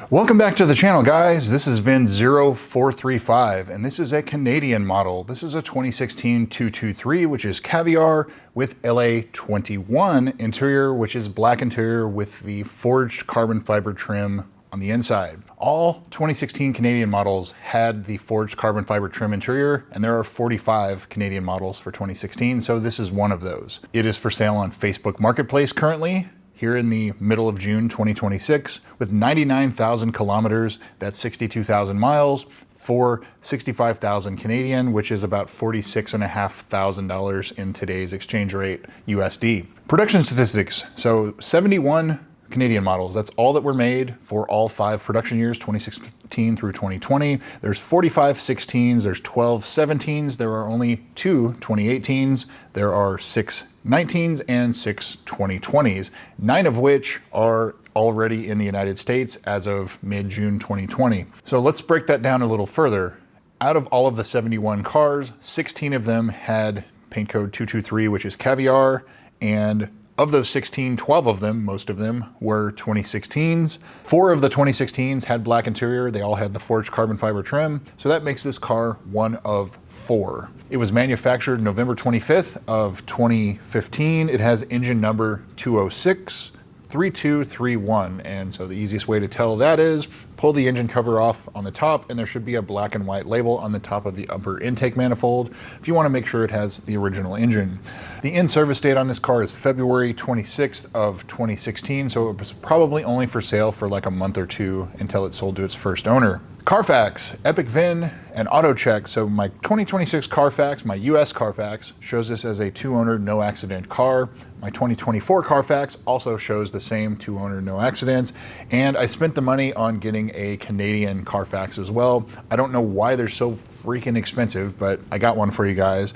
Welcome back to the channel, guys. This is VIN0435, and this is a Canadian model. This is a 2016 223, which is Caviar with LA21 interior, which is black interior with the forged carbon fiber trim on the inside. All 2016 Canadian models had the forged carbon fiber trim interior, and there are 45 Canadian models for 2016, so this is one of those. It is for sale on Facebook Marketplace currently, here in the middle of June 2026, with 99,000 kilometers, that's 62,000 miles, for 65,000 Canadian, which is about $46,500 in today's exchange rate USD. Production statistics, so 71 Canadian models. That's all that were made for all 5 production years, 2016 through 2020. There's 45 16s, there's 12 17s, there are only 2 2018s, there are 6 19s and 6 2020s, 9 of which are already in the United States as of mid-June 2020. So let's break that down a little further. Out of all of the 71 cars, 16 of them had paint code 223, which is Caviar, and of those 16, 12 of them, most of them, were 2016s. 4 of the 2016s had black interior. They all had the forged carbon fiber trim. So that makes this car one of 4. It was manufactured November 25th of 2015. It has engine number 2063231. And so the easiest way to tell that is pull the engine cover off on the top, and there should be a black and white label on the top of the upper intake manifold if you want to make sure it has the original engine. The in-service date on this car is February 26th of 2016, so it was probably only for sale for like a month or two until it sold to its first owner. Carfax, Epic VIN, and AutoCheck. So my 2026 Carfax, my US Carfax, shows this as a 2-owner, no accident car. My 2024 Carfax also shows the same 2-owner, no accidents. And I spent the money on getting a Canadian Carfax as well. I don't know why they're so freaking expensive, but I got one for you guys.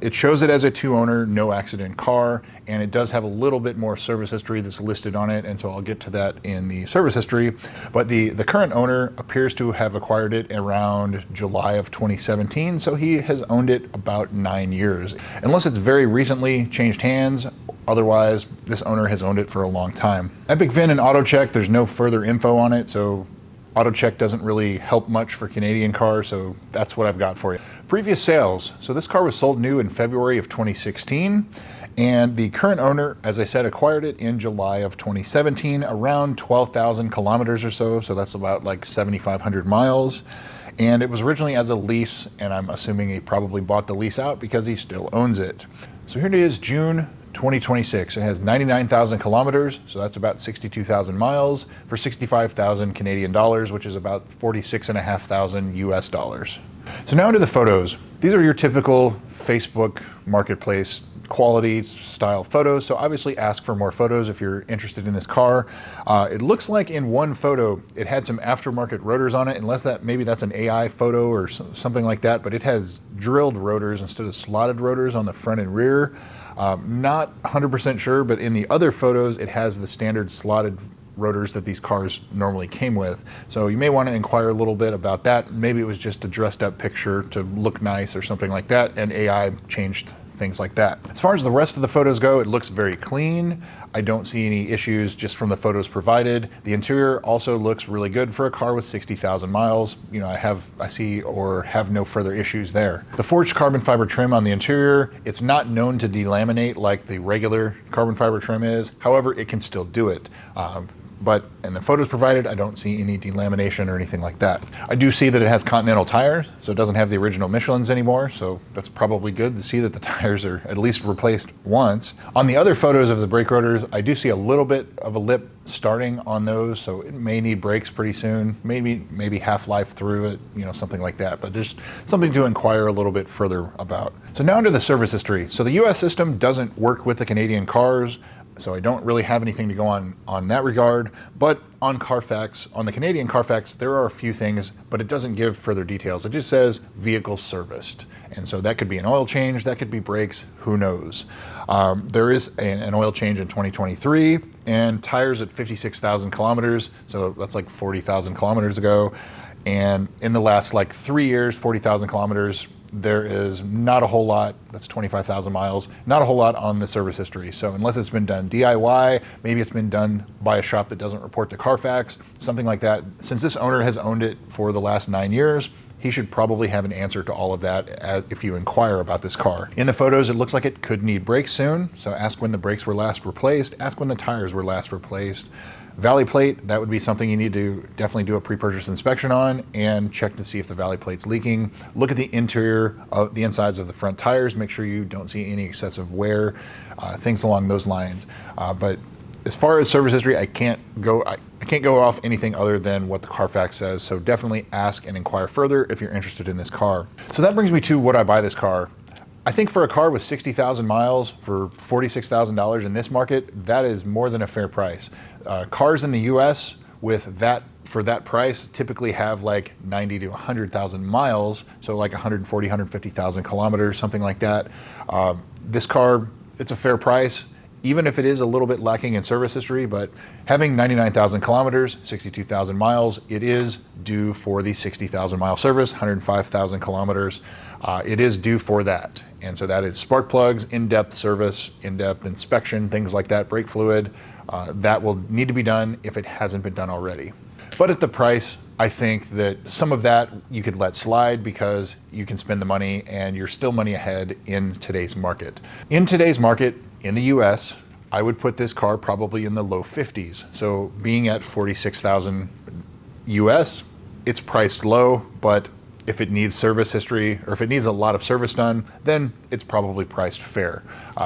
It shows it as a 2-owner, no accident car, and it does have a little bit more service history that's listed on it, and so I'll get to that in the service history. But the current owner appears to have acquired it around July of 2017, so he has owned it about 9 years. Unless it's very recently changed hands, otherwise this owner has owned it for a long time. Epic VIN and AutoCheck, there's no further info on it, so AutoCheck doesn't really help much for Canadian cars, so that's what I've got for you. Previous sales, so this car was sold new in February of 2016, and the current owner, as I said, acquired it in July of 2017, around 12,000 kilometers or so, so that's about like 7,500 miles. And it was originally as a lease, and I'm assuming he probably bought the lease out because he still owns it. So here it is, June 2026. It has 99,000 kilometers, so that's about 62,000 miles for 65,000 Canadian dollars, which is about 46,500 US dollars. So now into the photos. These are your typical Facebook Marketplace quality style photos, so obviously ask for more photos if you're interested in this car. It looks like in one photo it had some aftermarket rotors on it, unless maybe that's an AI photo or something like that, but it has drilled rotors instead of slotted rotors on the front and rear. Not 100% sure, but in the other photos it has the standard slotted rotors that these cars normally came with. So you may want to inquire a little bit about that. Maybe it was just a dressed up picture to look nice or something like that, and AI changed things like that. As far as the rest of the photos go, it looks very clean. I don't see any issues just from the photos provided. The interior also looks really good for a car with 60,000 miles. You know, I see or have no further issues there. The forged carbon fiber trim on the interior, it's not known to delaminate like the regular carbon fiber trim is. However, it can still do it. But in the photos provided, I don't see any delamination or anything like that. I do see that it has Continental tires, so it doesn't have the original Michelins anymore, so that's probably good to see that the tires are at least replaced once. On the other photos of the brake rotors, I do see a little bit of a lip starting on those, so it may need brakes pretty soon, maybe half-life through it, you know, something like that, but just something to inquire a little bit further about. So now into the service history. So the US system doesn't work with the Canadian cars, so I don't really have anything to go on that regard, but on Carfax, on the Canadian Carfax, there are a few things, but it doesn't give further details. It just says vehicle serviced. And so that could be an oil change, that could be brakes, who knows. There is an oil change in 2023 and tires at 56,000 kilometers. So that's like 40,000 kilometers ago. And in the last like 3 years, 40,000 kilometers, there is not a whole lot, that's 25,000 miles, not a whole lot on the service history. So unless it's been done DIY, maybe it's been done by a shop that doesn't report to Carfax, something like that. Since this owner has owned it for the last 9 years, he should probably have an answer to all of that if you inquire about this car. In the photos, it looks like it could need brakes soon, so ask when the brakes were last replaced, ask when the tires were last replaced. Valley plate, that would be something you need to definitely do a pre-purchase inspection on and check to see if the valley plate's leaking. Look at the interior of the insides of the front tires, make sure you don't see any excessive wear, things along those lines. But as far as service history, I can't go off anything other than what the Carfax says, so definitely ask and inquire further if you're interested in this car. So that brings me to would I buy this car? I think for a car with 60,000 miles for $46,000 in this market, that is more than a fair price. Cars in the US for that price typically have like 90 to 100,000 miles, so like 140, 150,000 kilometers, something like that. This car, it's a fair price, even if it is a little bit lacking in service history, but having 99,000 kilometers, 62,000 miles, it is due for the 60,000 mile service, 105,000 kilometers. It is due for that. And so that is spark plugs, in-depth service, in-depth inspection, things like that, brake fluid. That will need to be done if it hasn't been done already. But at the price, I think that some of that you could let slide because you can spend the money and you're still money ahead in today's market. In today's market, in the US, I would put this car probably in the low 50s. So being at 46,000 US, it's priced low, but if it needs service history or if it needs a lot of service done, then it's probably priced fair.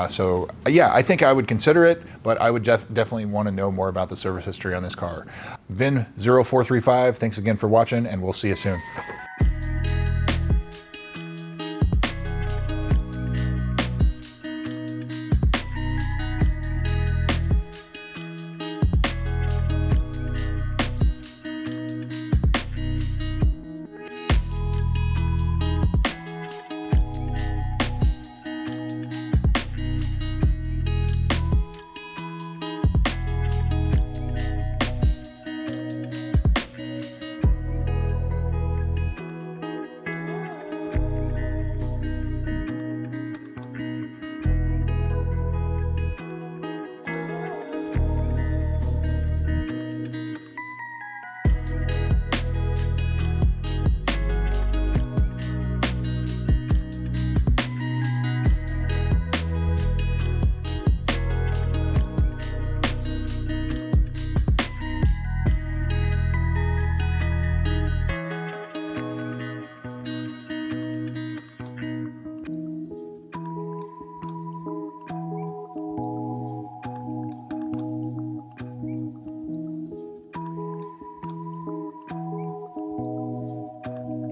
So yeah, I think I would consider it, but I would definitely want to know more about the service history on this car. VIN0435, thanks again for watching, and we'll see you soon.